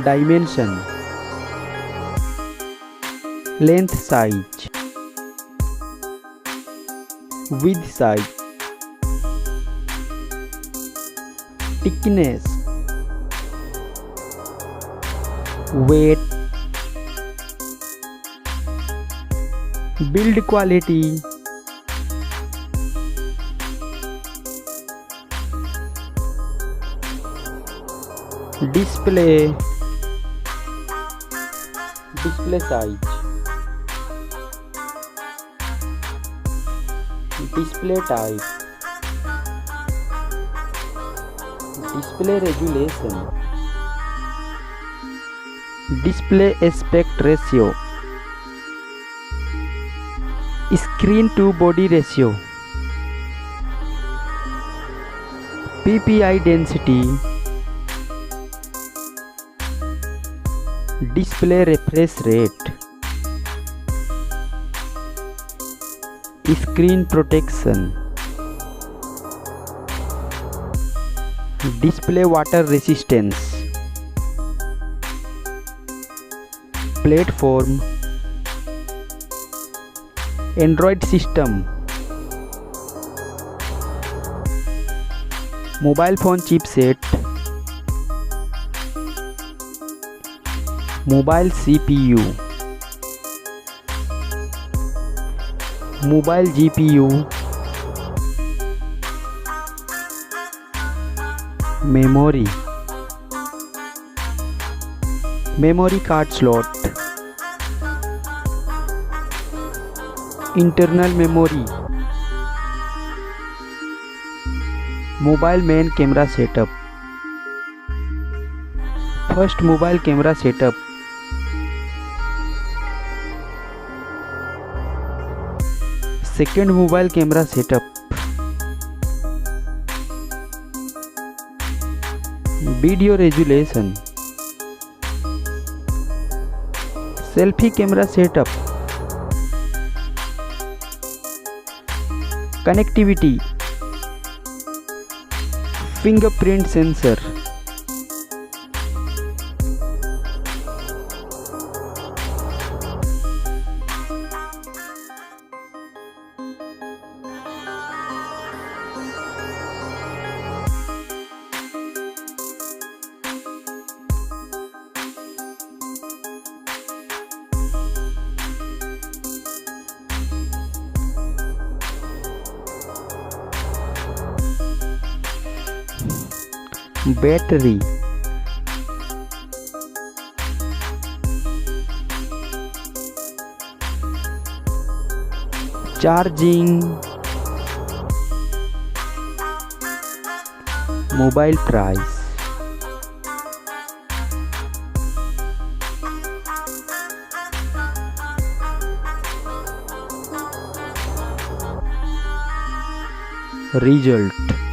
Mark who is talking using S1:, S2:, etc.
S1: dimension, length size, width size, thickness, weight, build quality, display size, display type, display resolution, display aspect ratio, screen to body ratio, PPI density, display refresh rate, screen protection, display water resistance, platform, Android system, mobile phone chipset, mobile CPU, mobile GPU, memory card slot, internal memory, mobile main camera setup, first mobile camera setup, second mobile camera setup, video resolution, selfie camera setup, connectivity, fingerprint sensor, battery, charging, mobile price, result.